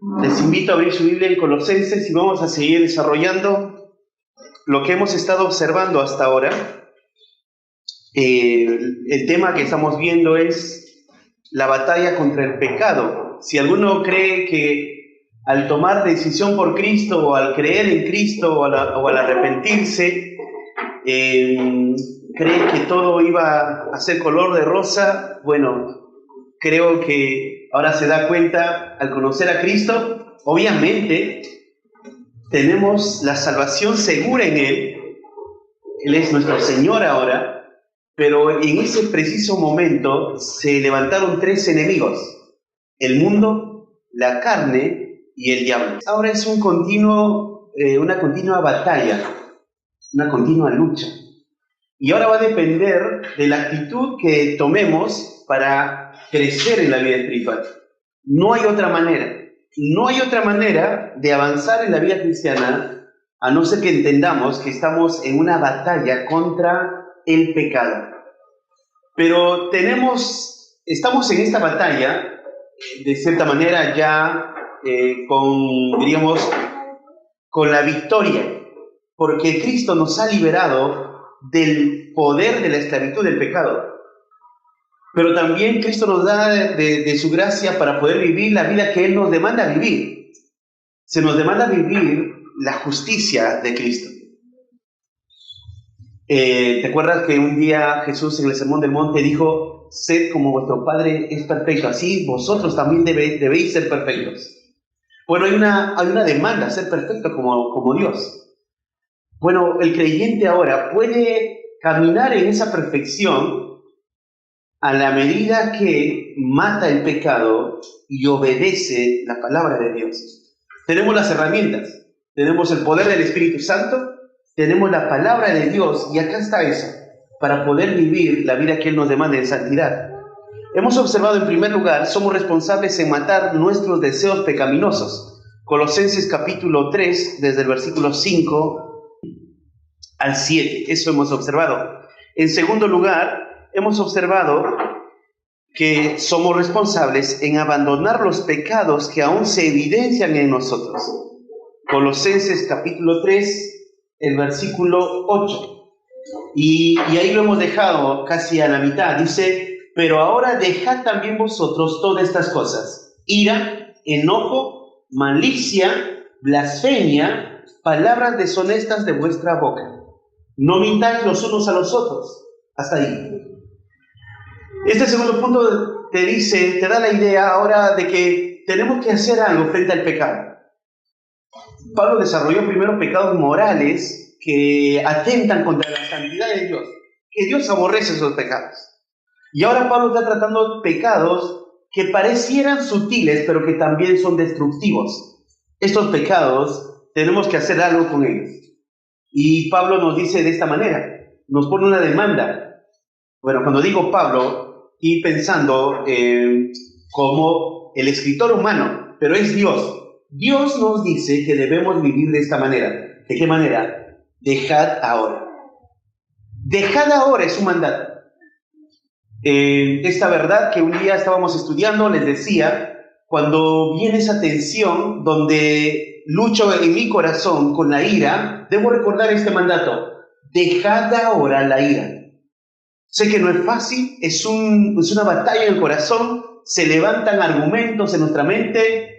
Les invito a abrir su Biblia en Colosenses y vamos a seguir desarrollando lo que hemos estado observando hasta ahora. El tema que estamos viendo es la batalla contra el pecado. Si alguno cree que al tomar decisión por Cristo o al creer en Cristo o al arrepentirse, cree que todo iba a ser color de rosa, bueno, creo que ahora se da cuenta al conocer a Cristo. Obviamente tenemos la salvación segura en Él. Él es nuestro Señor ahora, pero en ese preciso momento se levantaron tres enemigos: el mundo, la carne y el diablo. Ahora es una continua batalla, una continua lucha. Y ahora va a depender de la actitud que tomemos para crecer en la vida espiritual. No hay otra manera. No hay otra manera de avanzar en la vida cristiana a no ser que entendamos que estamos en una batalla contra el pecado. Pero estamos en esta batalla, de cierta manera, ya con la victoria, porque Cristo nos ha liberado del poder de la esclavitud del pecado. Pero también Cristo nos da de su gracia para poder vivir la vida que Él nos demanda vivir. Se nos demanda vivir la justicia de Cristo. ¿Te acuerdas que un día Jesús en el Sermón del Monte dijo: sed como vuestro Padre es perfecto, así vosotros también debéis ser perfectos? Bueno, hay una demanda, ser perfecto como Dios. Bueno, el creyente ahora puede caminar en esa perfección a la medida que mata el pecado y obedece la palabra de Dios. Tenemos las herramientas, tenemos el poder del Espíritu Santo, tenemos la palabra de Dios, y acá está eso, para poder vivir la vida que Él nos demanda en santidad. Hemos observado en primer lugar, somos responsables en matar nuestros deseos pecaminosos. Colosenses capítulo 3, desde el versículo 5 al 7, eso hemos observado. En segundo lugar, hemos observado que somos responsables en abandonar los pecados que aún se evidencian en nosotros. Colosenses capítulo 3, el versículo 8. Y ahí lo hemos dejado casi a la mitad. Dice: pero ahora dejad también vosotros todas estas cosas: ira, enojo, malicia, blasfemia, palabras deshonestas de vuestra boca. No mintáis los unos a los otros. Hasta ahí. Este segundo punto te da la idea ahora de que tenemos que hacer algo frente al pecado. Pablo desarrolló primero pecados morales que atentan contra la santidad de Dios, que Dios aborrece esos pecados. Y ahora Pablo está tratando pecados que parecieran sutiles, pero que también son destructivos. Estos pecados tenemos que hacer algo con ellos. Y Pablo nos dice de esta manera, nos pone una demanda. Bueno, cuando digo Pablo, estoy pensando como el escritor humano, pero es Dios. Dios nos dice que debemos vivir de esta manera. ¿De qué manera? Dejad ahora. Dejad ahora es un mandato. Esta verdad que un día estábamos estudiando, les decía, cuando viene esa tensión donde lucho en mi corazón con la ira, debo recordar este mandato: dejad ahora la ira. Sé que no es fácil, es una batalla en el corazón, se levantan argumentos en nuestra mente,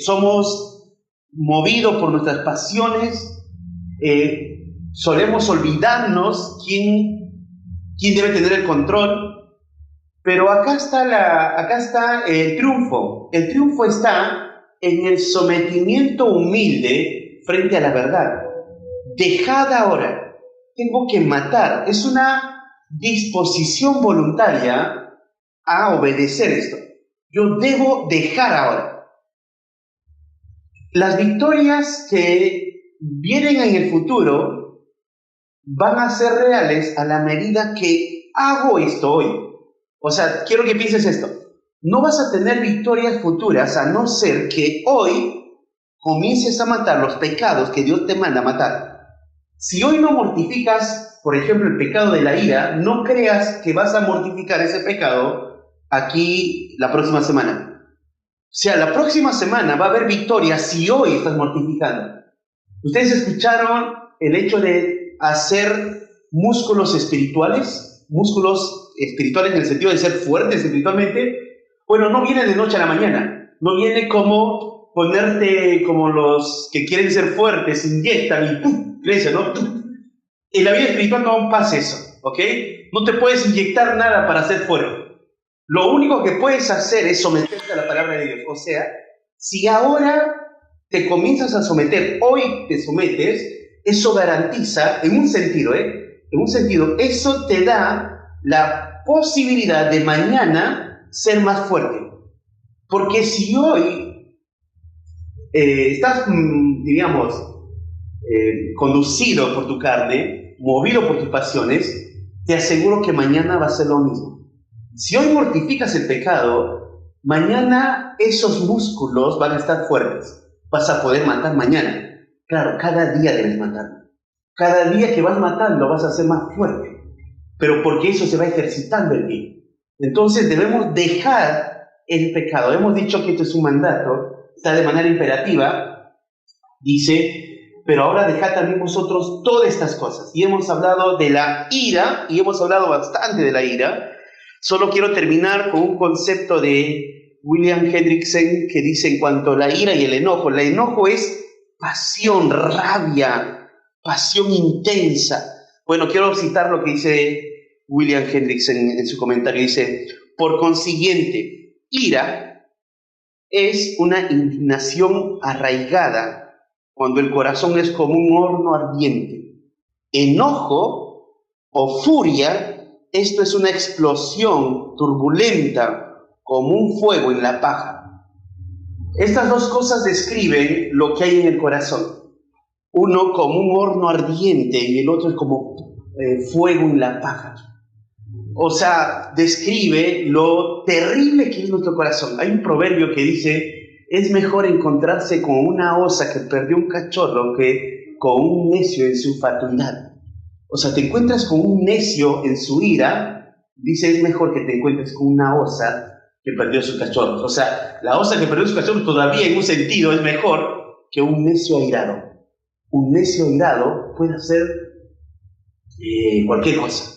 somos movidos por nuestras pasiones, solemos olvidarnos quién debe tener el control, pero acá está el triunfo. El triunfo está en el sometimiento humilde frente a la verdad. Dejad ahora. Tengo que matar. Es una disposición voluntaria a obedecer esto. Yo debo dejar ahora. Las victorias que vienen en el futuro van a ser reales a la medida que hago esto hoy. O sea, quiero que pienses esto. No vas a tener victorias futuras a no ser que hoy comiences a matar los pecados que Dios te manda matar. Si hoy no mortificas, por ejemplo, el pecado de la ira, no creas que vas a mortificar ese pecado aquí la próxima semana. sea, la próxima semana va a haber victoria si hoy estás mortificando. ¿Ustedes escucharon el hecho de hacer músculos espirituales? Músculos espirituales en el sentido de ser fuertes espiritualmente. Bueno, no viene de noche a la mañana. No viene como ponerte como los que quieren ser fuertes, inyectan y ¡pum! Crece, ¿no? En la vida espiritual no pasa eso, ¿ok? No te puedes inyectar nada para ser fuerte. Lo único que puedes hacer es someterte a la palabra de Dios. O sea, si ahora te comienzas a someter, hoy te sometes, eso garantiza, en un sentido, eso te da la posibilidad de mañana ser más fuerte. Porque si hoy estás, digamos, conducido por tu carne, movido por tus pasiones, te aseguro que mañana va a ser lo mismo. Si hoy mortificas el pecado, mañana esos músculos van a estar fuertes. Vas a poder matar mañana. Claro, cada día debes matar. Cada día que vas matando vas a ser más fuerte. Pero porque eso se va ejercitando en ti. Entonces debemos dejar el pecado. Hemos dicho que esto es un mandato. Está de manera imperativa. Dice, pero ahora dejad también vosotros todas estas cosas. Y hemos hablado de la ira, y hemos hablado bastante de la ira. Solo quiero terminar con un concepto de William Hendrickson que dice en cuanto a la ira y el enojo. El enojo es pasión, rabia, pasión intensa. Bueno, quiero citar lo que dice William Hendrickson en su comentario. Dice, por consiguiente, ira es una indignación arraigada cuando el corazón es como un horno ardiente. Enojo o furia, esto es una explosión turbulenta como un fuego en la paja. Estas dos cosas describen lo que hay en el corazón. Uno como un horno ardiente y el otro es como fuego en la paja. O sea, describe lo terrible que es nuestro corazón. Hay un proverbio que dice, es mejor encontrarse con una osa que perdió un cachorro que con un necio en su fatuidad. O sea, te encuentras con un necio en su ira, dice, es mejor que te encuentres con una osa que perdió su cachorro. O sea, la osa que perdió su cachorro todavía en un sentido es mejor que un necio airado. Un necio airado puede hacer cualquier cosa.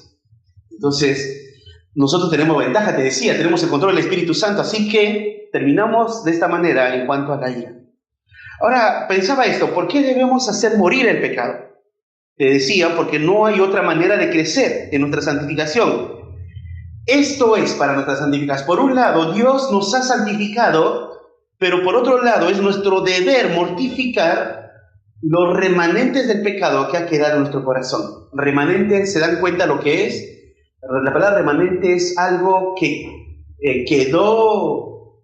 Entonces, nosotros tenemos ventaja, te decía, tenemos el control del Espíritu Santo, así que terminamos de esta manera en cuanto a la ira. Ahora, pensaba esto, ¿por qué debemos hacer morir el pecado? Te decía, porque no hay otra manera de crecer en nuestra santificación. Esto es para nuestra santificación. Por un lado, Dios nos ha santificado, pero por otro lado, es nuestro deber mortificar los remanentes del pecado que ha quedado en nuestro corazón. Remanentes, ¿se dan cuenta lo que es? La palabra remanente es algo que quedó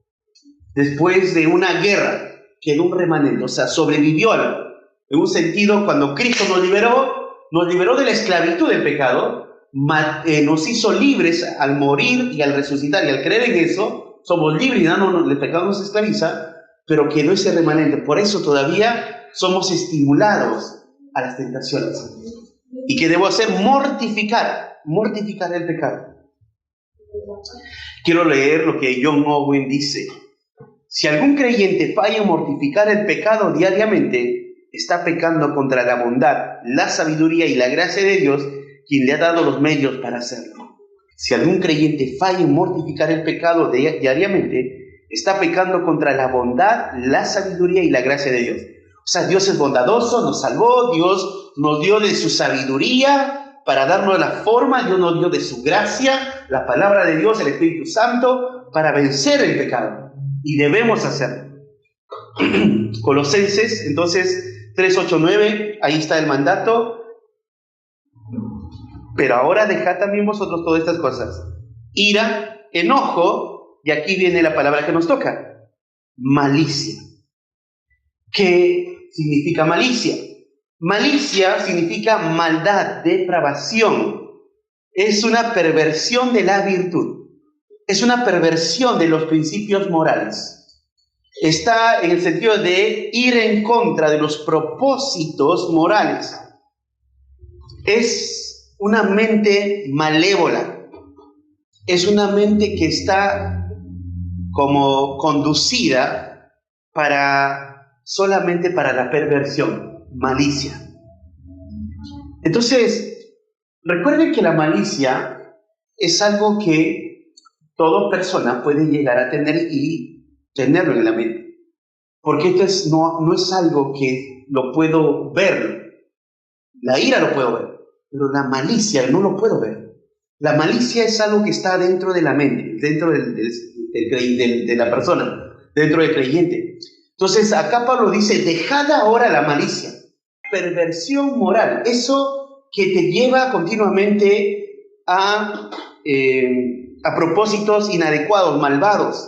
después de una guerra, quedó un remanente, o sea, sobrevivió algo. En un sentido, cuando Cristo nos liberó de la esclavitud del pecado, nos hizo libres al morir y al resucitar, y al creer en eso, somos libres y el pecado nos esclaviza, pero quedó ese remanente. Por eso todavía somos estimulados a las tentaciones. ¿Y qué debo hacer? Mortificar el pecado. Quiero leer lo que John Owen dice. Si algún creyente falla en mortificar el pecado diariamente, está pecando contra la bondad, la sabiduría y la gracia de Dios, quien le ha dado los medios para hacerlo. Si algún creyente falla en mortificar el pecado diariamente, está pecando contra la bondad, la sabiduría y la gracia de Dios. O sea, Dios es bondadoso, nos salvó, Dios nos dio de su sabiduría para darnos la forma, Dios nos dio de su gracia, la palabra de Dios, el Espíritu Santo, para vencer el pecado. Y debemos hacerlo. Colosenses, entonces, 3, 8, 9, ahí está el mandato. Pero ahora dejad también vosotros todas estas cosas. Ira, enojo, y aquí viene la palabra que nos toca. Malicia. ¿Qué significa malicia? Malicia significa maldad, depravación. Es una perversión de la virtud. Es una perversión de los principios morales. Está en el sentido de ir en contra de los propósitos morales. Es una mente malévola. Es una mente que está como conducida solamente para la perversión, malicia. Entonces, recuerden que la malicia es algo que toda persona puede llegar a tener y tenerlo en la mente. Porque esto no es algo que lo puedo ver. La ira lo puedo ver, pero la malicia no lo puedo ver. La malicia es algo que está dentro de la mente, dentro de la persona, dentro del creyente. Entonces, acá Pablo dice, dejad ahora la malicia, perversión moral, eso que te lleva continuamente a propósitos inadecuados, malvados.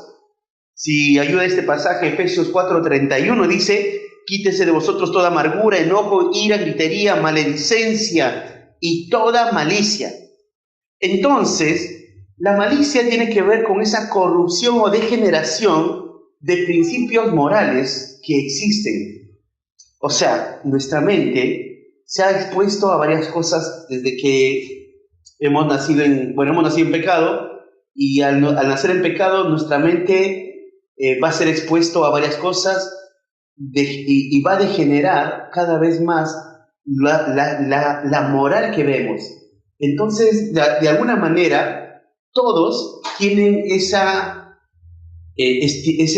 Si ayuda este pasaje, Efesios 4:31, dice, quítese de vosotros toda amargura, enojo, ira, gritería, maledicencia y toda malicia. Entonces, la malicia tiene que ver con esa corrupción o degeneración de principios morales que existen. O sea, nuestra mente se ha expuesto a varias cosas desde que hemos nacido en pecado, y al nacer en pecado, nuestra mente va a ser expuesto a varias cosas y va a degenerar cada vez más la moral que vemos. Entonces, de alguna manera, todos tienen ese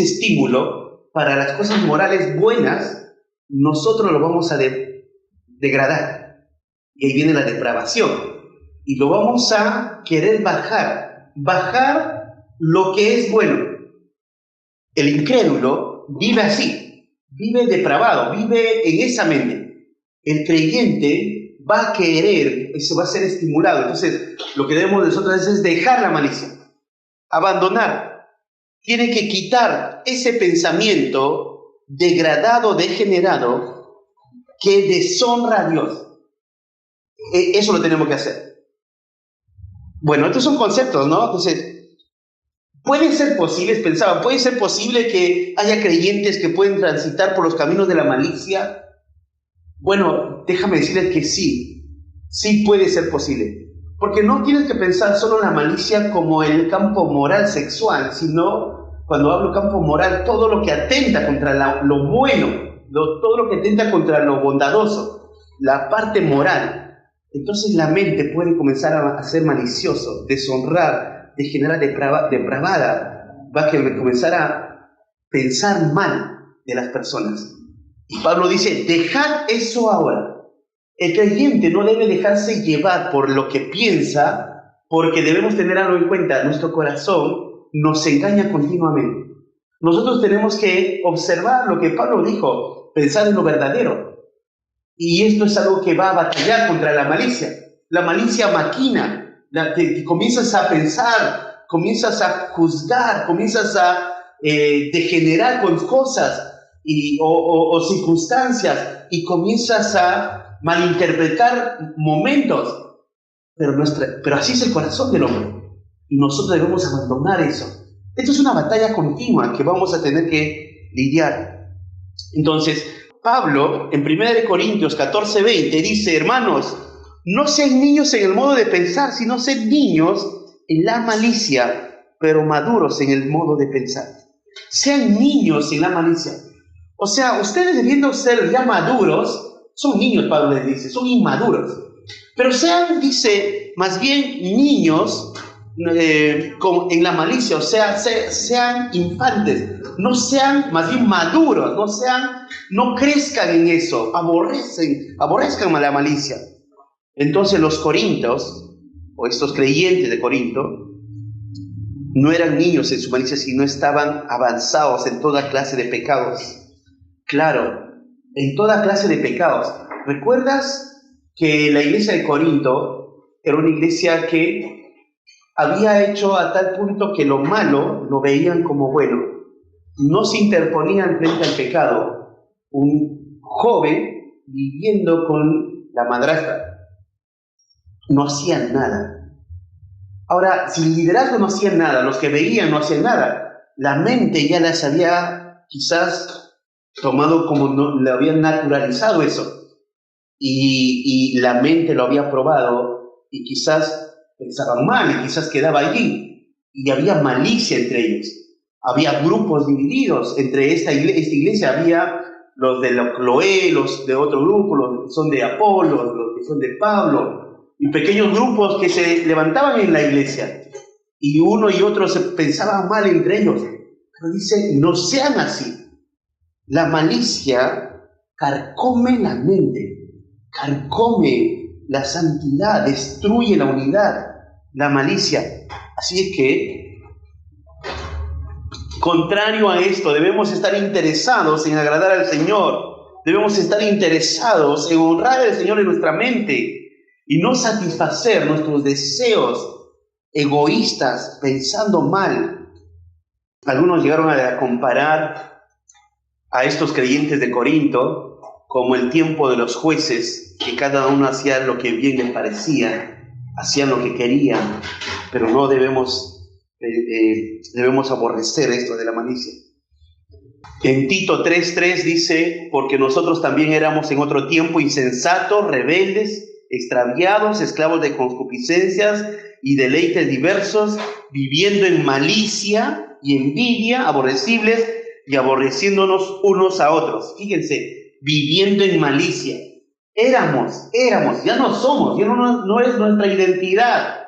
estímulo para las cosas morales buenas. Nosotros lo vamos a degradar, y ahí viene la depravación, y lo vamos a querer bajar lo que es bueno. El incrédulo vive así, vive depravado, vive en esa mente. El creyente va a querer, eso va a ser estimulado. Entonces, lo que debemos nosotros es dejar la malicia, abandonar. Tiene que quitar ese pensamiento degradado, degenerado, que deshonra a Dios. Eso lo tenemos que hacer. Bueno, estos son conceptos, ¿no? Entonces, puede ser posible que haya creyentes que pueden transitar por los caminos de la malicia. Bueno, déjame decirles que sí puede ser posible. Porque no tienes que pensar solo en la malicia como el campo moral sexual, sino, cuando hablo campo moral, todo lo que atenta contra lo bueno, todo lo que atenta contra lo bondadoso, la parte moral. Entonces la mente puede comenzar a ser malicioso, deshonrar, degenerar, depravada, va a comenzar a pensar mal de las personas. Y Pablo dice, dejad eso ahora. El creyente no debe dejarse llevar por lo que piensa, porque debemos tener algo en cuenta. Nuestro corazón nos engaña continuamente. Nosotros tenemos que observar lo que Pablo dijo, pensar en lo verdadero. Y esto es algo que va a batallar contra la malicia. La malicia maquina. Comienzas a pensar, comienzas a juzgar, comienzas a degenerar con cosas o circunstancias, y comienzas a malinterpretar momentos. Pero así es el corazón del hombre, y nosotros debemos abandonar eso. Esto es una batalla continua que vamos a tener que lidiar. Entonces, Pablo, en 1 Corintios 14:20, dice, hermanos, no sean niños en el modo de pensar, sino sean niños en la malicia, pero maduros en el modo de pensar. Sean niños en la malicia. O sea, ustedes debiendo ser ya maduros, son niños, Pablo les dice, son inmaduros. Pero sean, dice, más bien niños en la malicia, o sea, sean infantes, no sean más bien maduros, no crezcan en eso, aborrezcan a la malicia. Entonces los corintios, o estos creyentes de Corinto, no eran niños en su malicia, sino estaban avanzados en toda clase de pecados. Claro, en toda clase de pecados. ¿Recuerdas que la iglesia de Corinto era una iglesia que había hecho a tal punto que lo malo lo veían como bueno? No se interponían frente al pecado. Un joven viviendo con la madrastra, no hacían nada. Ahora, si el liderazgo no hacían nada, los que veían no hacían nada, la mente ya las había quizás tomado como le habían naturalizado eso, y la mente lo había probado, y quizás pensaban mal, y quizás quedaba allí, y había malicia entre ellos. Había grupos divididos. Entre esta iglesia había los de la Cloé, los de otro grupo, los que son de Apolo, los que son de Pablo, y pequeños grupos que se levantaban en la iglesia. Y uno y otro se pensaban mal entre ellos. Pero dice, no sean así. La malicia carcome la mente, carcome la santidad, destruye la unidad, la malicia. Así es que, contrario a esto, debemos estar interesados en agradar al Señor. Debemos estar interesados en honrar al Señor en nuestra mente y no satisfacer nuestros deseos egoístas pensando mal. Algunos llegaron a comparar a estos creyentes de Corinto como el tiempo de los jueces, que cada uno hacía lo que bien les parecía, hacían lo que querían, pero no debemos aborrecer esto de la malicia. En Tito 3:3 dice, porque nosotros también éramos en otro tiempo insensatos, rebeldes, extraviados, esclavos de concupiscencias y deleites diversos, viviendo en malicia y envidia, aborrecibles y aborreciéndonos unos a otros. Fíjense, viviendo en malicia. Éramos, ya no somos, ya no es nuestra identidad.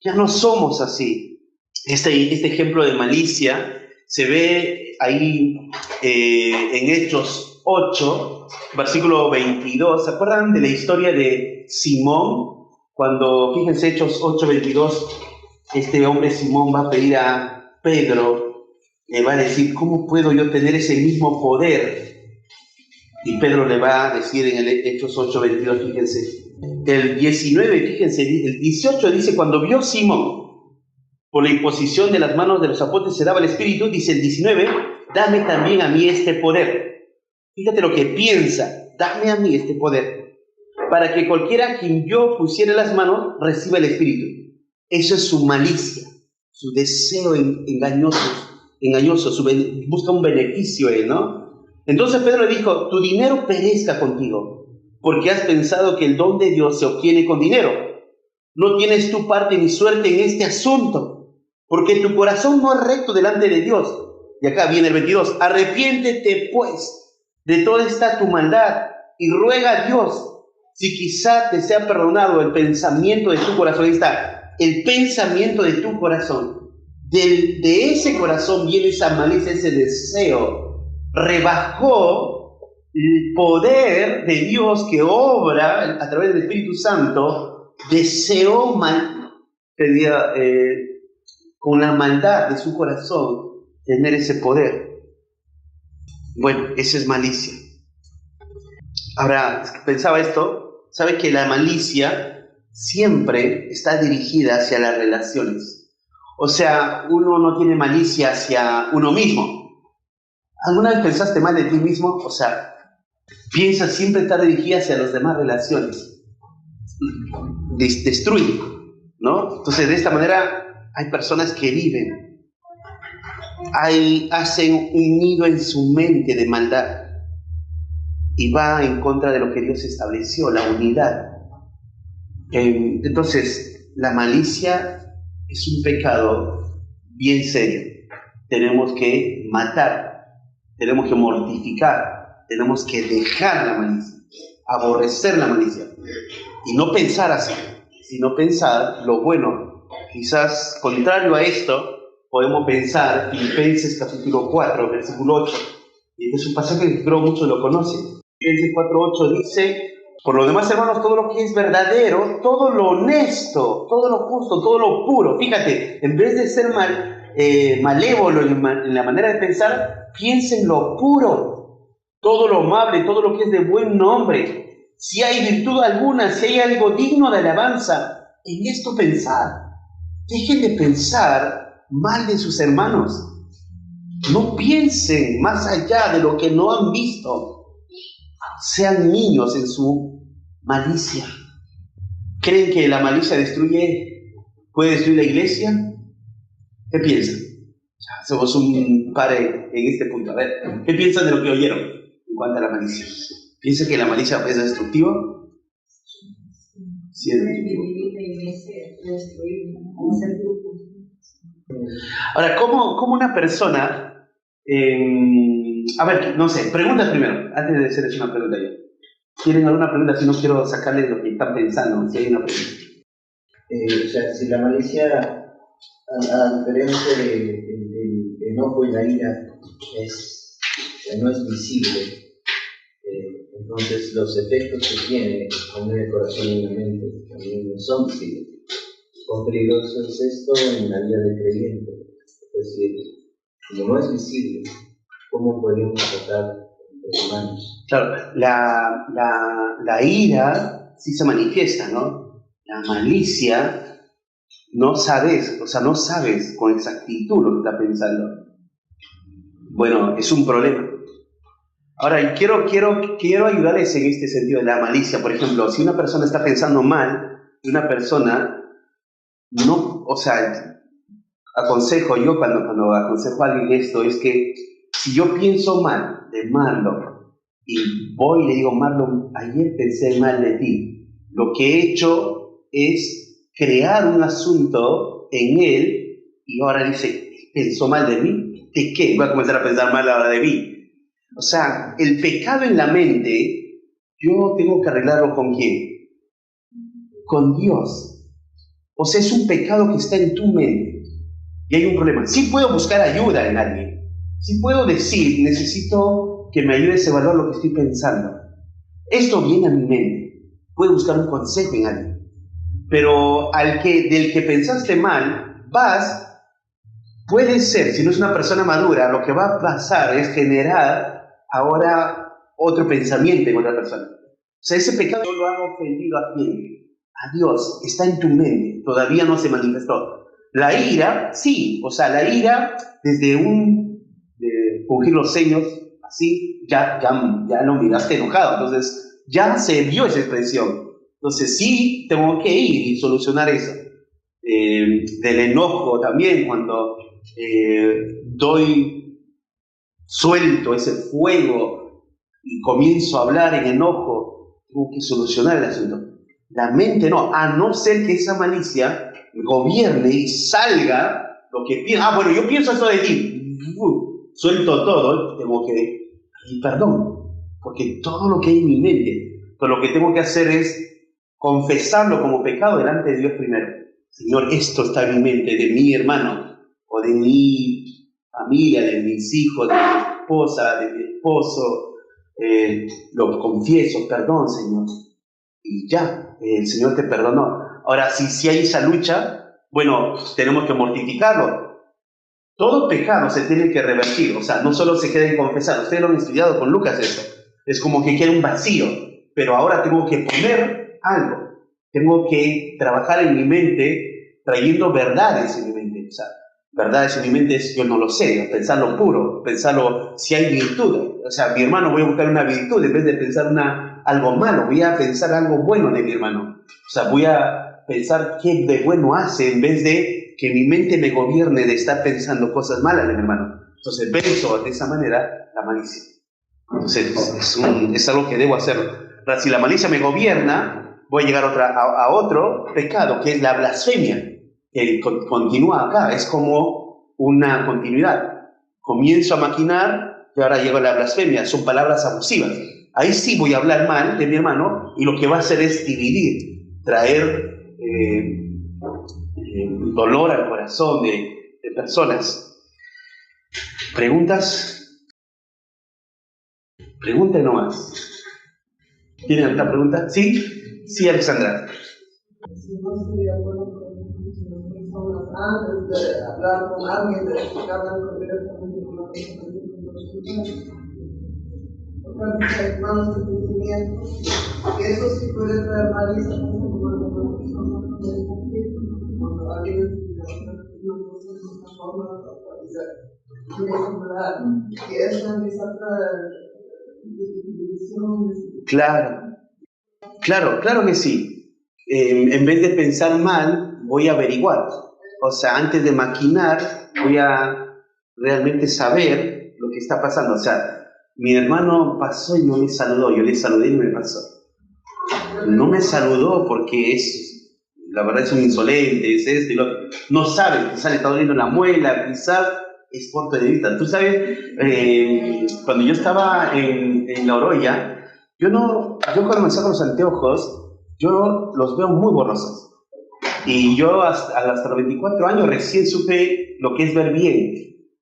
Ya no somos así. Este ejemplo de malicia se ve ahí en Hechos 8, versículo 22. ¿Se acuerdan de la historia de Simón? Cuando, fíjense, Hechos 8, 22, este hombre Simón va a pedir a Pedro, le va a decir, ¿cómo puedo yo tener ese mismo poder? Y Pedro le va a decir en el Hechos 8, 22, fíjense. El 19, fíjense, el 18 dice, cuando vio Simón, por la imposición de las manos de los apóstoles se daba el Espíritu, dice el 19, dame también a mí este poder. Fíjate lo que piensa, dame a mí este poder, para que cualquiera a quien yo pusiera las manos reciba el Espíritu. Eso es su malicia, su deseo engañoso, busca un beneficio él, ¿no? Entonces Pedro le dijo, tu dinero perezca contigo, porque has pensado que el don de Dios se obtiene con dinero. No tienes tu parte ni suerte en este asunto, porque tu corazón no es recto delante de Dios. Y acá viene el 22, arrepiéntete pues de toda esta tu maldad y ruega a Dios, si quizá te sea perdonado el pensamiento de tu corazón. Ahí está, el pensamiento de tu corazón. De ese corazón viene esa malicia, ese deseo. Rebajó el poder de Dios que obra a través del Espíritu Santo. Deseó con la maldad de su corazón tener ese poder. Bueno, esa es malicia. Ahora, pensaba esto, ¿sabe que la malicia siempre está dirigida hacia las relaciones? O sea, uno no tiene malicia hacia uno mismo. ¿Alguna vez pensaste mal de ti mismo? O sea, piensa siempre estar dirigida hacia las demás relaciones. Destruye, ¿no? Entonces, de esta manera, hay personas que viven, hacen un nido en su mente de maldad y va en contra de lo que Dios estableció, la unidad. Entonces, la malicia es un pecado bien serio. Tenemos que matar, tenemos que mortificar, tenemos que dejar la malicia, aborrecer la malicia y no pensar así, sino pensar lo bueno. Quizás, contrario a esto, podemos pensar Filipenses capítulo 4, versículo 8. Y este es un pasaje que creo muchos lo conocen. Filipenses 4:8 dice, por lo demás, hermanos, todo lo que es verdadero, todo lo honesto, todo lo justo, todo lo puro. Fíjate, en vez de ser malévolo en la manera de pensar, piensa en lo puro, todo lo amable, todo lo que es de buen nombre. Si hay virtud alguna, si hay algo digno de alabanza, en esto pensar. Dejen de pensar mal de sus hermanos. No piensen más allá de lo que no han visto. Sean niños en su malicia. ¿Creen que la malicia puede destruir la iglesia? ¿Qué piensan? Somos un par en este punto. A ver, ¿qué piensan de lo que oyeron en cuanto a la malicia? ¿Piensan que la malicia es destructiva? Sí, es destructiva. Ahora, ¿cómo una persona... a ver, no sé, preguntas primero, antes de hacerles una pregunta yo. ¿Tienen alguna pregunta? Si no quiero sacarles lo que están pensando, si hay una pregunta. O sea, si la malicia, a diferencia del enojo y la ira, no es visible, entonces los efectos que tiene en el corazón y la mente también no son visibles. ¿Cuán peligroso es esto en la vida del creyente? Es decir, como no es visible, ¿cómo podríamos tratar entre humanos? Claro, la ira sí se manifiesta, ¿no? La malicia no sabes, o sea, no sabes con exactitud lo que está pensando. Bueno, es un problema. Ahora, quiero ayudarles en este sentido de la malicia. Por ejemplo, si una persona está pensando mal y una persona no, o sea, aconsejo yo cuando aconsejo a alguien esto, es que si yo pienso mal de Marlon y voy y le digo, Marlon, ayer pensé mal de ti, lo que he hecho es crear un asunto en él y ahora dice, ¿pensó mal de mí? ¿De qué? Voy a comenzar a pensar mal ahora de mí. O sea, el pecado en la mente, yo tengo que arreglarlo ¿con quién? Con Dios. O sea, es un pecado que está en tu mente. Y hay un problema. Sí puedo buscar ayuda en alguien. Sí puedo decir, necesito que me ayudes a evaluar lo que estoy pensando. Esto viene a mi mente. Puedo buscar un consejo en alguien. Pero del que pensaste mal, puede ser, si no es una persona madura, lo que va a pasar es generar ahora otro pensamiento en otra persona. O sea, ese pecado no lo ha ofendido a quién. A Dios. Está en tu mente. Todavía no se manifestó. La ira, sí, o sea, la ira, desde fungir los ceños, así, ya no miraste enojado, entonces ya se vio esa expresión. Entonces sí, tengo que ir y solucionar eso. Del enojo también, cuando suelto ese fuego y comienzo a hablar en enojo, tengo que solucionar el asunto. La mente no, a no ser que esa malicia gobierne y salga lo que piensa. Bueno, yo pienso eso de ti. Suelto todo, tengo que pedir perdón, porque todo lo que hay en mi mente, pero lo que tengo que hacer es confesarlo como pecado delante de Dios primero. Señor, esto está en mi mente, de mi hermano, o de mi familia, de mis hijos, de mi esposa, de mi esposo. Lo confieso, perdón, Señor. Y ya, el Señor te perdonó. Ahora, si hay esa lucha, bueno, tenemos que mortificarlo. Todo pecado se tiene que revertir, o sea, no solo se queda en confesar. Ustedes lo han estudiado con Lucas eso. Es como que queda un vacío, pero ahora tengo que poner algo. Tengo que trabajar en mi mente trayendo verdades en mi mente. O sea, verdades en mi mente es, yo no lo sé, pensarlo puro, pensarlo si hay virtud. O sea, mi hermano, voy a buscar una virtud en vez de pensar algo malo, voy a pensar algo bueno de mi hermano. O sea, voy a pensar qué de bueno hace en vez de que mi mente me gobierne de estar pensando cosas malas de mi hermano. Entonces, venzo de esa manera la malicia. Entonces, es algo que debo hacer. Pero si la malicia me gobierna, voy a llegar a otro pecado, que es la blasfemia, que continúa acá, es como una continuidad. Comienzo a maquinar y ahora llego a la blasfemia, son palabras abusivas. Ahí sí voy a hablar mal de mi hermano y lo que va a hacer es dividir, traer dolor al corazón de personas. ¿Preguntas? Pregunten nomás. ¿Tienen alguna pregunta? ¿Sí? Sí, Alexandra. Si no estoy de acuerdo con las personas antes de hablar con alguien, de explicarle algo directamente con la persona porque a veces hay malos sentimientos, que eso sí puede traer malicia como una persona que es conflicto, cuando alguien una cosa de una forma de hablar, y eso empieza a traer divisiones. Claro que sí. En vez de pensar mal, voy a averiguar. O sea, antes de maquinar, voy a realmente saber lo que está pasando. O sea, mi hermano pasó y no me saludó. Yo le saludé y no me pasó. No me saludó porque la verdad es un insolente, es esto y lo otro. No sabe, quizás le está doliendo la muela, quizás es corto de vista. Tú sabes, cuando yo estaba en La Oroya, yo cuando me saco los anteojos, yo los veo muy borrosos. Y yo hasta los 24 años recién supe lo que es ver bien.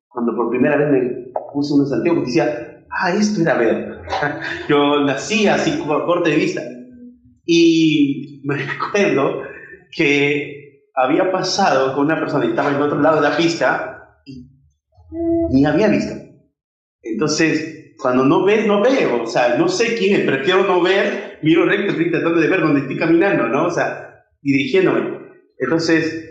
Cuando por primera vez me puse unos anteojos, decía, esto era ver. Yo nací así por corte de vista. Y me recuerdo que había pasado con una persona y estaba en otro lado de la pista y ni había visto. Entonces, cuando no ves, no veo. O sea, no sé quién es, prefiero no ver, miro recto, estoy tratando de ver dónde estoy caminando, ¿no? O sea, dirigiéndome. Entonces,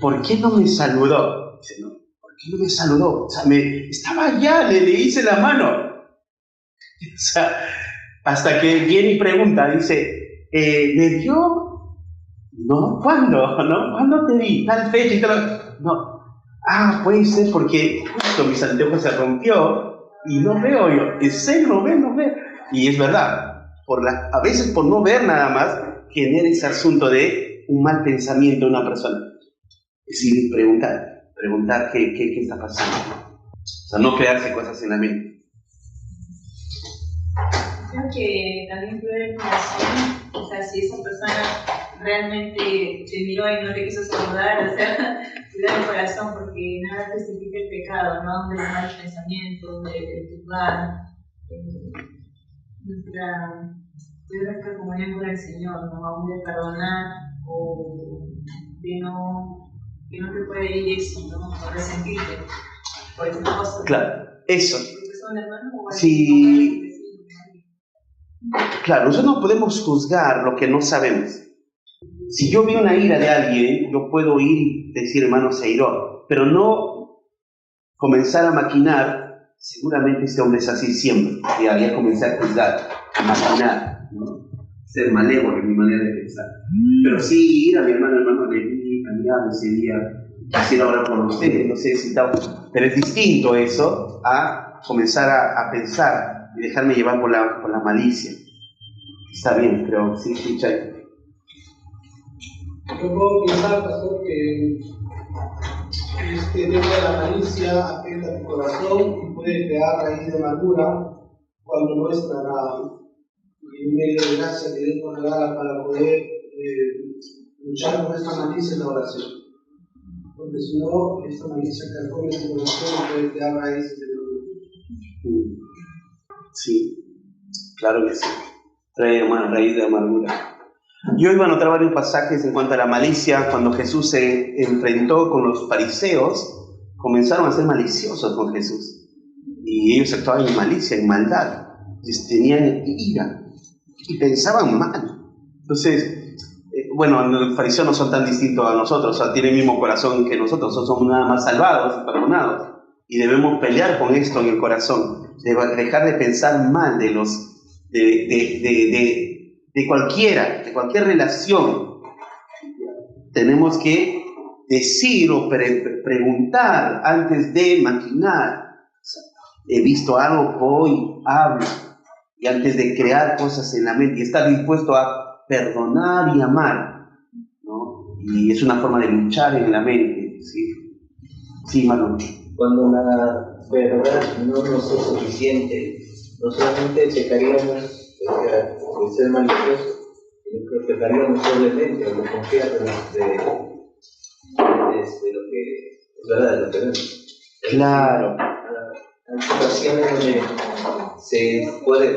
¿por qué no me saludó? Dice, no, ¿por qué no me saludó? O sea, estaba allá, le hice la mano. O sea, hasta que viene y pregunta, dice, ¿le dio? No, ¿cuándo? ¿No? ¿Cuándo te vi? Tal fecha y tal. No. Puede ser porque justo mis anteojos se rompió y no veo yo. ¿En serio no veo? Y es verdad, a veces por no ver nada más, genera ese asunto de un mal pensamiento de una persona. Es decir, preguntar qué está pasando. O sea, no crearse cosas en la mente. Creo que también puede haber corazón, o sea, si esa persona realmente te miró y no te quiso saludar, o sea, cuidar el corazón, porque nada justifica el pecado, ¿no? De los malos pensamientos, de juzgar, nuestra comunión con el Señor, ¿no? Aún de perdonar o de que no te puede ir eso, ¿no? O resentirte por esas cosas. Claro, eso. Porque son hermanos o Sí. Claro, nosotros no podemos juzgar lo que no sabemos. Si yo veo una ira de alguien, yo puedo ir y decir, hermano, se iró, pero no comenzar a maquinar. Seguramente este hombre es así siempre, y había comenzado a juzgar, a maquinar, ¿no? Ser malévolo en mi manera de pensar. Pero sí, ir a mi hermano, le vi, cambiar ese día, quisiera orar por ustedes, no sé si tal. Pero es distinto eso a comenzar a pensar y dejarme llevar por la malicia. Está bien, creo, sí, Chay. Yo puedo pensar, pastor, que este tema de la malicia afecta a tu corazón y puede crear raíz de amargura cuando no es tratado. Y en medio de gracia que Dios nos regala para poder luchar con esta malicia en la oración. Porque si no, esta malicia carcome tu corazón y puede crear raíces de amargura. Sí, claro que sí. Trae más raíz de amargura. Yo iba a anotar varios pasajes en cuanto a la malicia. Cuando Jesús se enfrentó con los fariseos, comenzaron a ser maliciosos con Jesús. Y ellos actuaban en malicia, en maldad. Tenían ira y pensaban mal. Entonces, los fariseos no son tan distintos a nosotros, o sea, tienen el mismo corazón que nosotros, somos nada más salvados y perdonados. Y debemos pelear con esto en el corazón, dejar de pensar mal de cualquier relación. Tenemos que decir o preguntar antes de maquinar. O sea, he visto algo, hoy hablo. Y antes de crear cosas en la mente, y estar dispuesto a perdonar y amar, ¿no? Y es una forma de luchar en la mente. Sí, Manuel. Cuando la verdad no nos es suficiente, no solamente pecaríamos de ser maliciosos, sino que pecaríamos doblemente al desconfiar de lo que es verdad, de lo que vemos. Claro. Hay situaciones donde se puede,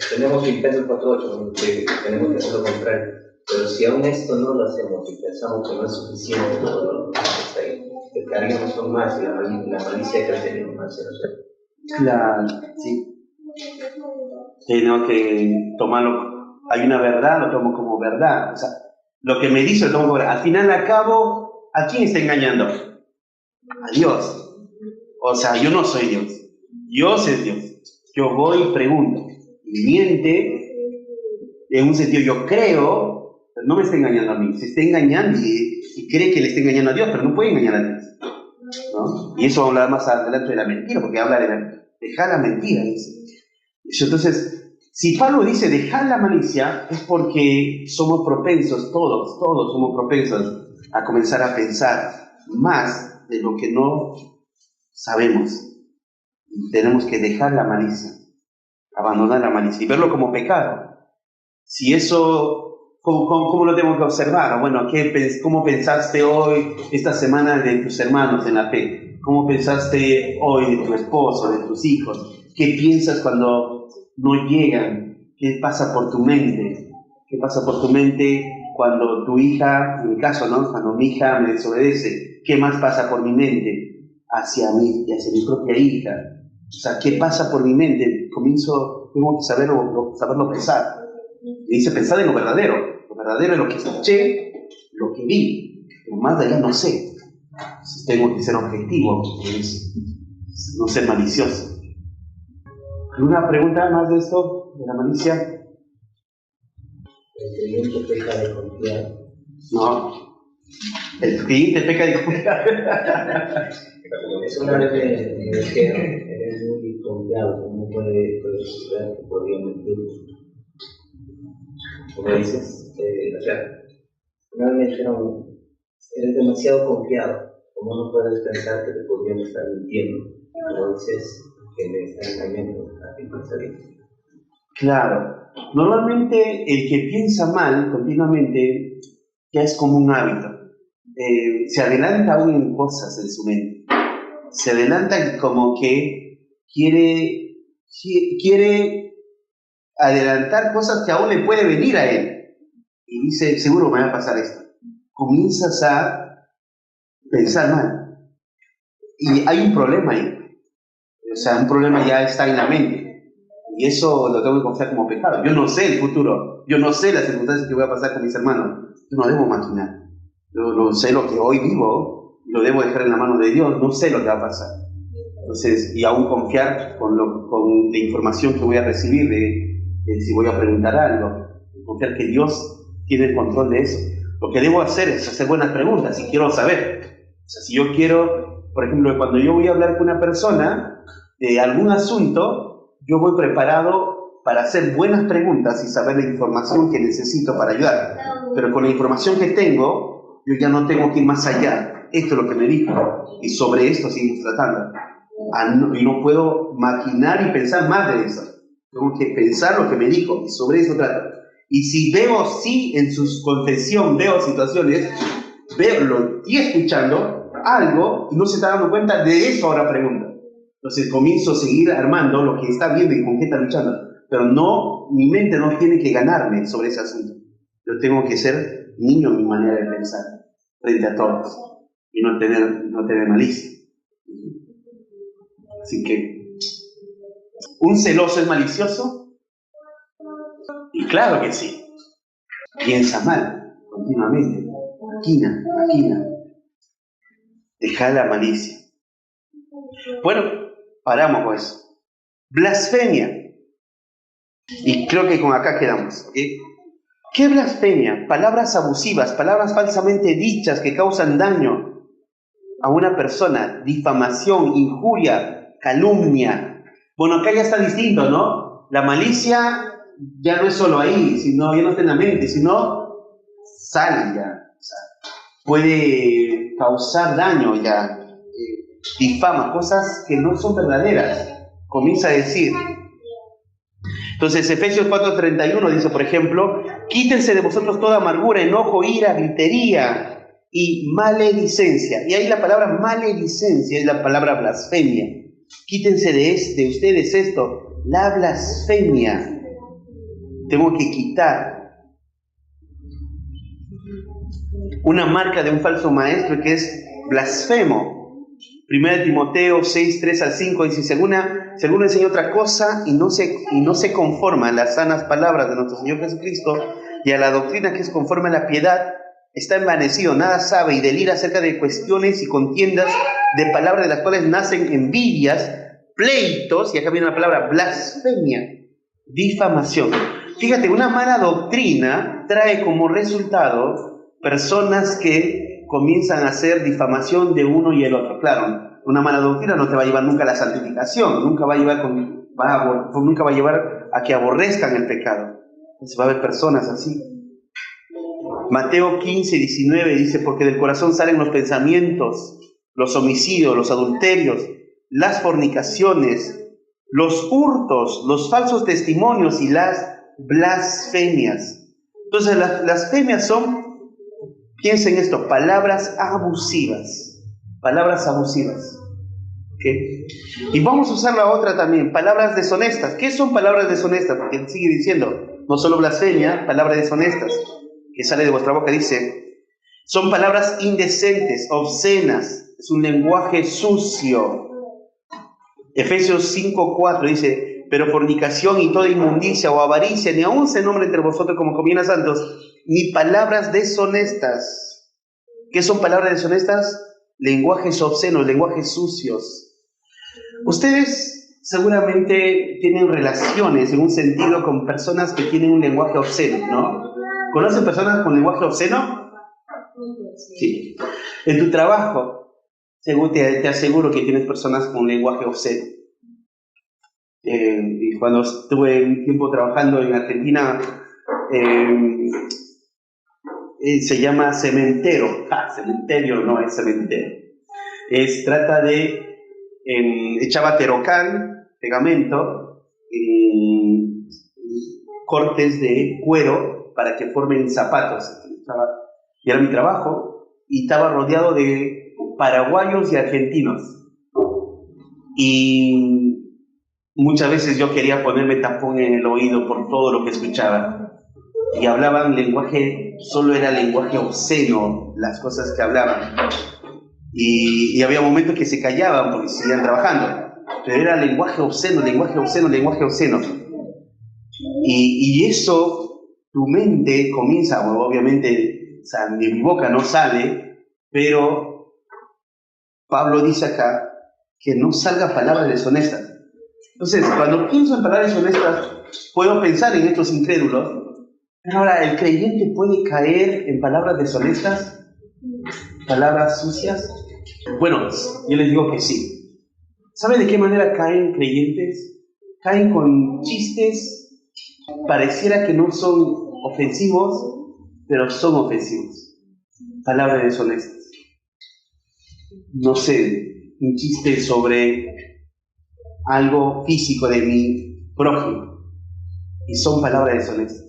tenemos imperio 4.8, donde tenemos que hacer lo contrario, pero si aún esto no lo hacemos y pensamos que no es suficiente, no está ahí. Pecaríamos aún más y la malicia crecería más en nosotros. Claro, sí. Tengo que tomarlo. Hay una verdad, lo tomo como verdad. O sea, lo que me dice lo tomo como verdad. Al final, al cabo, ¿a quién está engañando? A Dios. O sea, yo no soy Dios. Dios es Dios. Yo voy y pregunto. Y miente, en un sentido yo creo, pero no me está engañando a mí. Se está engañando y cree que le está engañando a Dios, pero no puede engañar a Dios, ¿no? Y eso habla más adelante de la mentira, porque habla de dejar la mentira. Dice. Entonces, Si Pablo dice dejar la malicia, es porque somos propensos, todos somos propensos a comenzar a pensar más de lo que no sabemos. Y tenemos que dejar la malicia, abandonar la malicia y verlo como pecado. Si eso, ¿cómo lo tengo que observar? Bueno, ¿cómo pensaste hoy, esta semana, de tus hermanos en la fe? ¿Cómo pensaste hoy de tu esposo, de tus hijos? ¿Qué piensas cuando no llegan? ¿Qué pasa por tu mente? ¿Qué pasa por tu mente cuando tu hija, en mi caso, ¿no? Cuando mi hija me desobedece? ¿Qué más pasa por mi mente hacia mí y hacia mi propia hija? O sea, ¿qué pasa por mi mente? Tengo que saberlo pensar. Y dice pensar en lo verdadero. Lo verdadero es lo que escuché, lo que vi. Pero más de allá no sé. Entonces tengo que ser objetivo, no ser malicioso. ¿Alguna pregunta más de esto, de la malicia? El creyente peca de confiar. No. El creyente peca de confiar. Una vez me dijeron, eres muy confiado, ¿cómo puede ver que podría mentir? Como dices, o sea, una vez me dijeron, eres demasiado confiado, ¿cómo no puedes pensar que te podrían estar mintiendo? Como dices, que me están engañando a ti por salir. Claro. Normalmente el que piensa mal continuamente ya es como un hábito. Se adelanta aún en cosas en su mente. Se adelanta como que quiere adelantar cosas que aún le puede venir a él. Y dice, seguro me va a pasar esto. Comienzas a pensar mal. Y hay un problema ahí. O sea, un problema ya está en la mente. Y eso lo tengo que considerar como pecado. Yo no sé el futuro. Yo no sé las circunstancias que voy a pasar con mis hermanos. Yo no debo maquinar. Yo no sé lo que hoy vivo y lo debo dejar en la mano de Dios. No sé lo que va a pasar. Entonces, y aún confiar con la información que voy a recibir de si voy a preguntar algo. Confiar que Dios tiene el control de eso. Lo que debo hacer es hacer buenas preguntas si quiero saber. O sea, si yo quiero, por ejemplo, cuando yo voy a hablar con una persona de algún asunto, yo voy preparado para hacer buenas preguntas y saber la información que necesito para ayudar. Pero con la información que tengo, yo ya no tengo que ir más allá. Esto es lo que me dijo y sobre esto seguimos tratando. Y no puedo maquinar y pensar más de eso. Tengo que pensar lo que me dijo y sobre eso trato. Y si veo, sí, en su confesión veo situaciones, verlo y escuchando algo y no se está dando cuenta de eso, ahora pregunta. Entonces comienzo a seguir armando lo que está viendo y con qué está luchando. Pero no, mi mente no tiene que ganarme sobre ese asunto. Yo tengo que ser niño en mi manera de pensar frente a todos y no tener malicia. Así que, ¿un celoso es malicioso? Y claro que sí. Piensa mal continuamente. Maquina. Deja la malicia. Bueno, paramos con eso. Blasfemia. Y creo que con acá quedamos. ¿Okay? ¿Qué blasfemia? Palabras abusivas, palabras falsamente dichas que causan daño a una persona. Difamación, injuria, calumnia. Bueno, acá ya está distinto, ¿no? La malicia ya no es solo ahí, sino ya no está en la mente, sino sale ya. O sea, puede causar daño ya. Difama cosas que no son verdaderas. Comienza a decir. Entonces, Efesios 4:31 dice, por ejemplo, quítense de vosotros toda amargura, enojo, ira, gritería y maledicencia. Y ahí la palabra maledicencia es la palabra blasfemia. Quítense de ustedes esto, la blasfemia. Tengo que quitar una marca de un falso maestro que es blasfemo. 1 Timoteo 6, 3 al 5 dice, según enseña otra cosa y no se conforma a las sanas palabras de nuestro Señor Jesucristo y a la doctrina que es conforme a la piedad, está envanecido, nada sabe y delira acerca de cuestiones y contiendas de palabras de las cuales nacen envidias, pleitos, y acá viene la palabra blasfemia, difamación. Fíjate, una mala doctrina trae como resultado personas que comienzan a hacer difamación de uno y el otro. Claro, una mala doctrina no te va a llevar nunca a la santificación, nunca va a llevar nunca va a llevar a que aborrezcan el pecado. Entonces va a haber personas así. Mateo 15, 19 dice, porque del corazón salen los pensamientos, los homicidios, los adulterios, las fornicaciones, los hurtos, los falsos testimonios y las blasfemias. Entonces las blasfemias son, piensen esto, palabras abusivas. Palabras abusivas. ¿Okay? Y vamos a usar la otra también, palabras deshonestas. ¿Qué son palabras deshonestas? Porque sigue diciendo, no solo blasfemia, palabras deshonestas, que sale de vuestra boca, dice, son palabras indecentes, obscenas, es un lenguaje sucio. Efesios 5:4 dice, pero fornicación y toda inmundicia o avaricia, ni aun se nombre entre vosotros como conviene a santos, ni palabras deshonestas. ¿Qué son palabras deshonestas? Lenguajes obscenos, lenguajes sucios. Ustedes seguramente tienen relaciones en un sentido con personas que tienen un lenguaje obsceno, ¿no? ¿Conocen personas con lenguaje obsceno? Sí. En tu trabajo, te aseguro que tienes personas con lenguaje obsceno. Y cuando estuve un tiempo trabajando en Argentina, se llama cementero. Cementerio no es cementero. Trata de echaba terocán, pegamento, cortes de cuero para que formen zapatos. Y era mi trabajo y estaba rodeado de paraguayos y argentinos. Y muchas veces yo quería ponerme tapón en el oído por todo lo que escuchaba. Y hablaban lenguaje, solo era lenguaje obsceno, las cosas que hablaban. Y había momentos que se callaban porque seguían trabajando. Pero era lenguaje obsceno, lenguaje obsceno, lenguaje obsceno. Y eso, tu mente comienza, obviamente, o sea, de mi boca no sale, pero Pablo dice acá que no salga palabras deshonestas. Entonces, cuando pienso en palabras deshonestas, puedo pensar en estos incrédulos. Ahora, ¿el creyente puede caer en palabras deshonestas? ¿Palabras sucias? Bueno, yo les digo que sí. ¿Saben de qué manera caen creyentes? Caen con chistes, pareciera que no son ofensivos, pero son ofensivos. Palabras deshonestas. No sé, un chiste sobre algo físico de mi prójimo. Y son palabras deshonestas.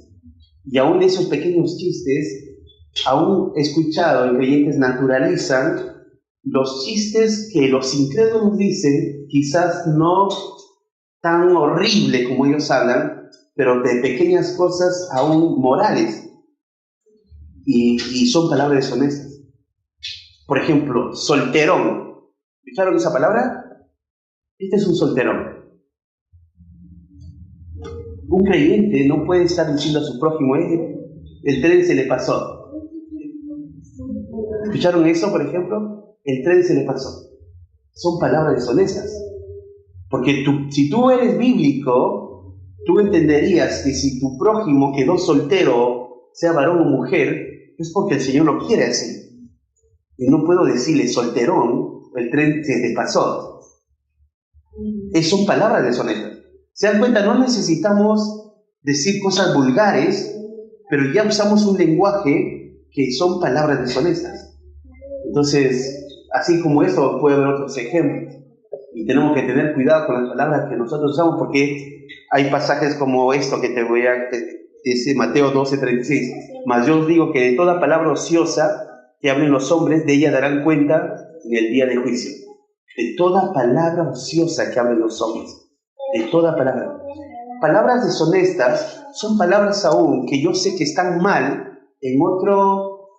Y aún esos pequeños chistes, aún escuchado en creyentes, naturalizan los chistes que los incrédulos dicen, quizás no tan horrible como ellos hablan, pero de pequeñas cosas aún morales. Y son palabras deshonestas. Por ejemplo, solterón. ¿Escucharon esa palabra? Este es un solterón. Un creyente no puede estar diciendo a su prójimo, el tren se le pasó. ¿Escucharon eso, por ejemplo? El tren se le pasó. Son palabras deshonestas. Porque si tú eres bíblico, tú entenderías que si tu prójimo quedó soltero, sea varón o mujer, es porque el Señor lo quiere así. Y no puedo decirle solterón, el tren se te pasó. Son palabras deshonestas. ¿Se dan cuenta? No necesitamos decir cosas vulgares, pero ya usamos un lenguaje que son palabras deshonestas. Entonces, así como eso, puede haber otros ejemplos. Y tenemos que tener cuidado con las palabras que nosotros usamos, porque hay pasajes como esto que te voy a decir, Mateo 12:36. Mas yo os digo que de toda palabra ociosa que hablen los hombres, de ella darán cuenta en el día de juicio. De toda palabra ociosa que hablen los hombres. De toda palabra. Palabras deshonestas son palabras aún que yo sé que están mal en otro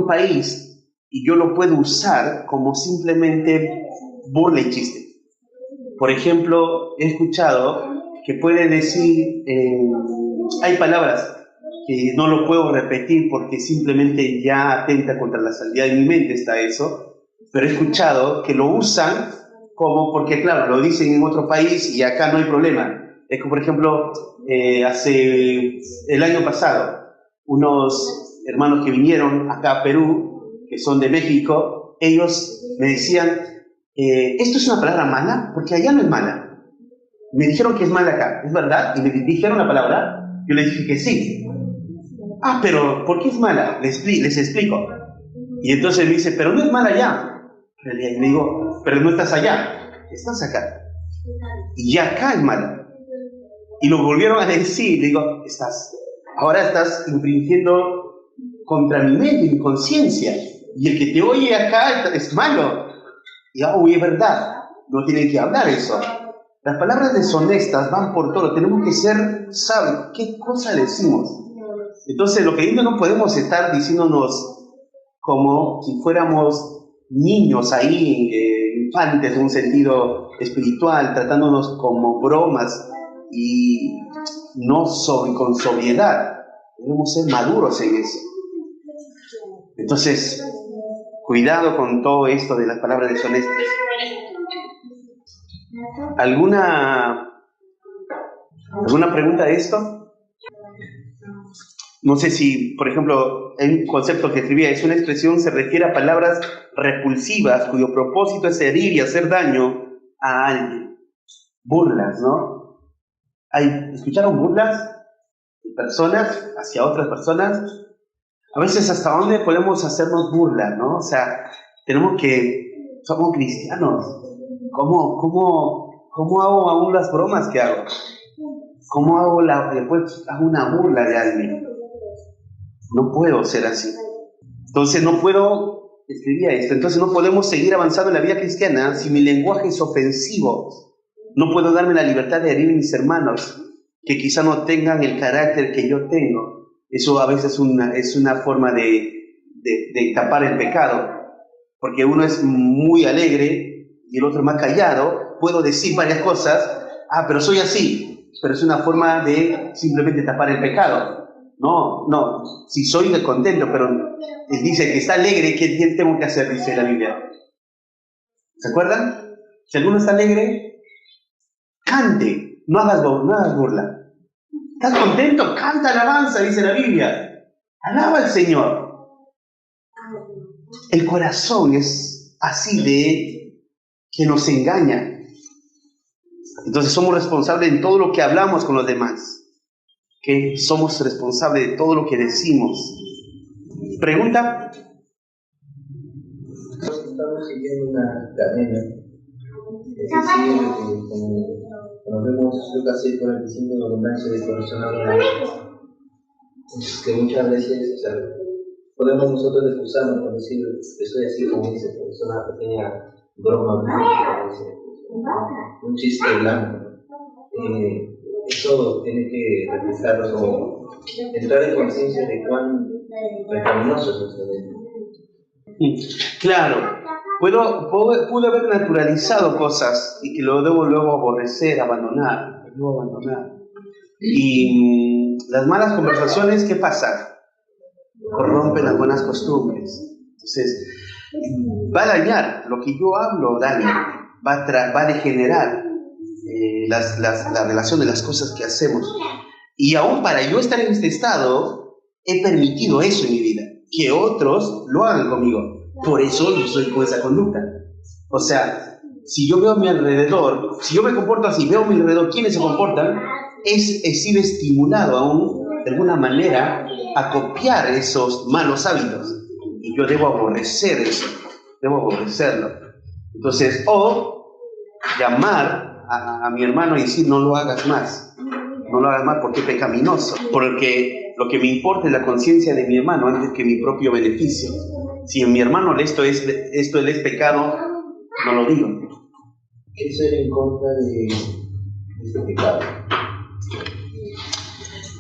país, y yo lo puedo usar como simplemente burla y chiste. Por ejemplo, he escuchado que puede decir, hay palabras que no lo puedo repetir porque simplemente ya atenta contra la santidad de mi mente, está eso, pero he escuchado que lo usan como, porque claro, lo dicen en otro país y acá no hay problema. Es como, por ejemplo, el año pasado, unos hermanos que vinieron acá a Perú, que son de México, ellos me decían, ¿esto es una palabra mala? Porque allá no es mala. Me dijeron que es mal acá, ¿es verdad? Y me dijeron la palabra, yo les dije que sí. Ah, pero ¿por qué es mala? Les explico. Y entonces me dice, pero no es mala allá. Y le digo, pero no estás allá, estás acá. Y ya acá es mala. Y lo volvieron a decir, le digo, ahora estás infringiendo contra mi mente, mi conciencia. Y el que te oye acá es malo. Y es verdad, no tienen que hablar eso. Las palabras deshonestas van por todo, tenemos que ser sabios. ¿Qué cosa decimos? Entonces, lo que no podemos estar diciéndonos como si fuéramos niños ahí, infantes en un sentido espiritual, tratándonos como bromas y no con sobriedad. Debemos ser maduros en eso. Entonces, cuidado con todo esto de las palabras deshonestas. ¿Alguna pregunta de esto? No sé si, por ejemplo, el concepto que escribía es una expresión, se refiere a palabras repulsivas cuyo propósito es herir y hacer daño a alguien. Burlas, ¿no? ¿Escucharon burlas de personas hacia otras personas? A veces, ¿hasta dónde podemos hacernos burlas, no? O sea, somos cristianos. ¿Cómo hago aún las bromas que hago? ¿Cómo después hago una burla de alguien? No puedo ser así. Entonces escribía esto, entonces no podemos seguir avanzando en la vida cristiana si mi lenguaje es ofensivo. No puedo darme la libertad de herir a mis hermanos, que quizá no tengan el carácter que yo tengo. Eso a veces es una forma de tapar el pecado, porque uno es muy alegre y el otro más callado. Puedo decir varias cosas, pero soy así, pero es una forma de simplemente tapar el pecado. No, si soy contento, pero él dice que está alegre, ¿qué tengo que hacer? Dice la Biblia. ¿Se acuerdan? Si alguno está alegre, cante, no hagas burla. ¿Estás contento? Canta alabanza, dice la Biblia. Alaba al Señor. El corazón es así que nos engaña. Entonces somos responsables en todo lo que hablamos con los demás. Que somos responsables de todo lo que decimos. ¿Pregunta? Estamos siguiendo una cadena. Es decir, como vemos Lucas 6:45, la abundancia del corazón habla de es que muchas veces podemos nosotros excusarnos por decir, estoy así como dice, es una pequeña broma, un chiste blanco. Eso tiene que reflejar o entrar en conciencia de cuán pecaminoso es nuestra mente. Claro, pude haber naturalizado cosas y que lo debo luego aborrecer, abandonar. Y las malas conversaciones, ¿qué pasa? Corrompen las buenas costumbres. Entonces, va a dañar, lo que yo hablo daña, va a degenerar la relación de las cosas que hacemos. Y aún para yo estar en este estado, he permitido eso en mi vida, que otros lo hagan conmigo. Por eso yo soy con esa conducta. O sea, si yo veo a mi alrededor, si yo me comporto así, veo a mi alrededor quienes se comportan, he sido estimulado aún de alguna manera a copiar esos malos hábitos. Y yo debo aborrecer eso, debo aborrecerlo. Entonces, llamar a mi hermano y decir, no lo hagas más porque es pecaminoso, porque lo que me importa es la conciencia de mi hermano antes que mi propio beneficio. Si en mi hermano esto es pecado, no lo digo. ¿Qué ser en contra de este pecado?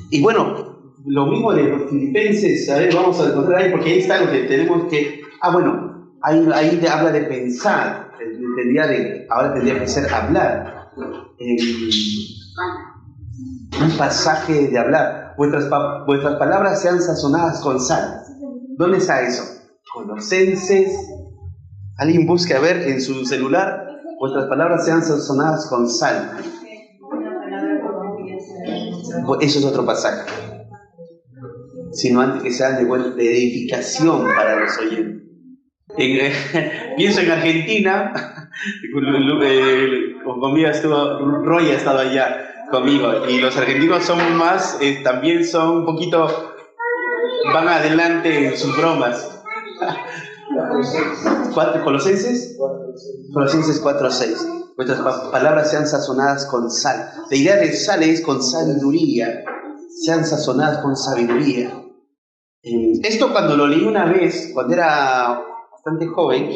Y bueno, lo mismo de los filipenses, a ver, vamos a encontrar ahí, porque ahí está lo que tenemos que... ahí habla de pensar, ahora tendría que ser hablar. Un pasaje de hablar. Vuestras palabras sean sazonadas con sal. ¿Dónde está eso? Colosenses. Alguien busque a ver en su celular. Vuestras palabras sean sazonadas con sal. Eso es otro pasaje. Sino antes que sean de edificación para los oyentes. Pienso en Argentina, conmigo Roy ha estado allá conmigo, y los argentinos son más, también son un poquito, van adelante en sus bromas. Colosenses 4:6. Vuestras palabras sean sazonadas con sal. La idea de sal es con sabiduría. Sean sazonadas con sabiduría. Esto cuando lo leí una vez, cuando era bastante joven,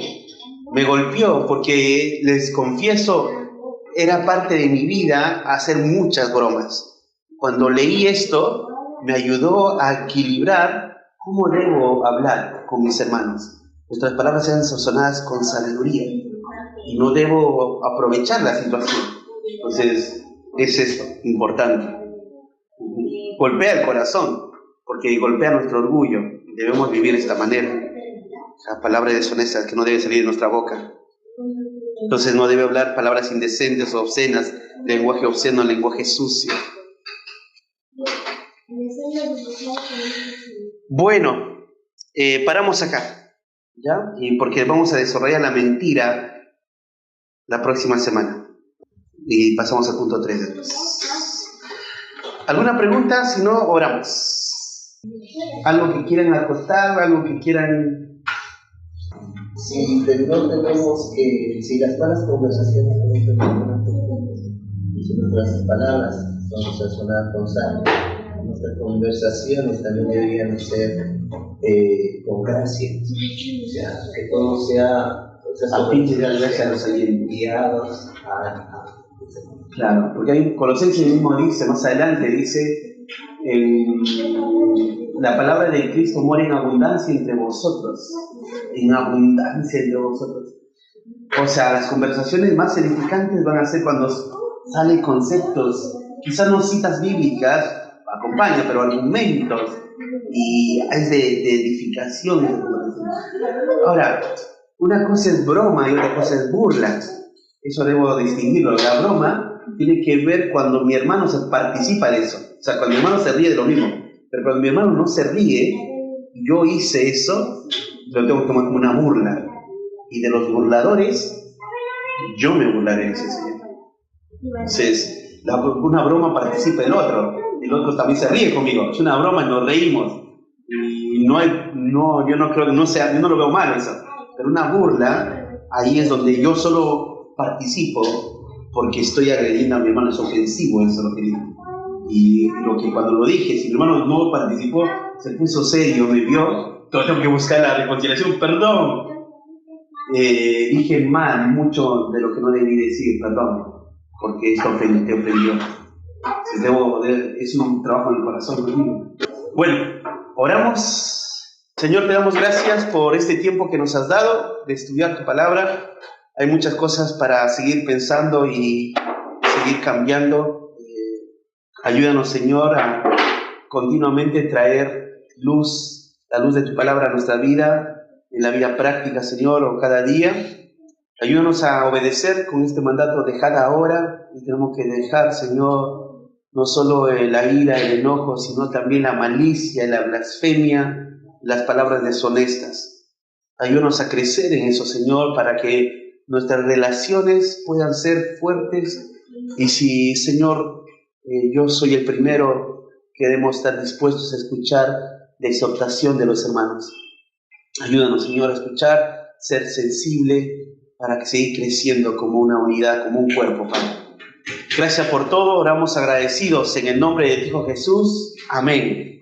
me golpeó porque, les confieso, era parte de mi vida hacer muchas bromas. Cuando leí esto, me ayudó a equilibrar cómo debo hablar con mis hermanos. Nuestras palabras sean sazonadas con sabiduría y no debo aprovechar la situación. Entonces, es esto, importante. Golpea el corazón, porque golpea nuestro orgullo. Debemos vivir de esta manera. La palabra deshonesta que no debe salir de nuestra boca. Entonces no debe hablar palabras indecentes o obscenas, lenguaje obsceno, lenguaje sucio. Bueno, paramos acá, ¿ya? Y porque vamos a desarrollar la mentira la próxima semana. Y pasamos al punto 3 después. ¿Alguna pregunta? Si no, oramos. ¿Algo que quieran acotar? ¿Algo que quieran...? Si no tenemos que, si las malas conversaciones no tenemos, y si nuestras palabras son sazonadas con sal, nuestras conversaciones también deberían ser con gracia. O sea, que todo sea A fin de dar gracias a los oyentes. guiados a Claro, porque hay Colosenses mismo dice, más adelante dice, la palabra de Cristo mora en abundancia entre vosotros. En abundancia entre vosotros. O sea, las conversaciones más edificantes van a ser cuando salen conceptos, quizás no citas bíblicas, acompaña, pero argumentos, y es de edificación. Ahora, una cosa es broma y otra cosa es burla. Eso debo distinguirlo. La broma tiene que ver cuando mi hermano se participa de eso. O sea, cuando mi hermano se ríe de lo mismo. Pero cuando mi hermano no se ríe, yo hice eso, lo tengo que tomar como una burla. Y de los burladores, yo me burlaré, dice el Señor. Entonces, una broma participa el otro también se ríe conmigo. Es una broma y nos reímos. Y yo no creo que no sea, yo no lo veo mal eso. Pero una burla, ahí es donde yo solo participo porque estoy agrediendo a mi hermano. Es ofensivo eso lo que digo. Y lo que cuando lo dije, si mi hermano no participó, se puso serio, me vio, tengo que buscar la reconciliación, perdón. Dije mal mucho de lo que no debí decir, perdón, porque esto te ofendió. Es un trabajo en el corazón conmigo. Bueno, oramos. Señor, te damos gracias por este tiempo que nos has dado de estudiar tu palabra. Hay muchas cosas para seguir pensando y seguir cambiando. Ayúdanos, Señor, a continuamente traer la luz de tu palabra a nuestra vida, en la vida práctica, Señor, o cada día. Ayúdanos a obedecer con este mandato, dejad ahora, y tenemos que dejar, Señor, no solo la ira, el enojo, sino también la malicia, la blasfemia, las palabras deshonestas. Ayúdanos a crecer en eso, Señor, para que nuestras relaciones puedan ser fuertes. Y si, Señor, yo soy el primero que debemos estar dispuestos a escuchar la exhortación de los hermanos. Ayúdanos, Señor, a escuchar, ser sensible para que seguir creciendo como una unidad, como un cuerpo, Padre. Gracias por todo, oramos agradecidos en el nombre de tu Hijo Jesús. Amén.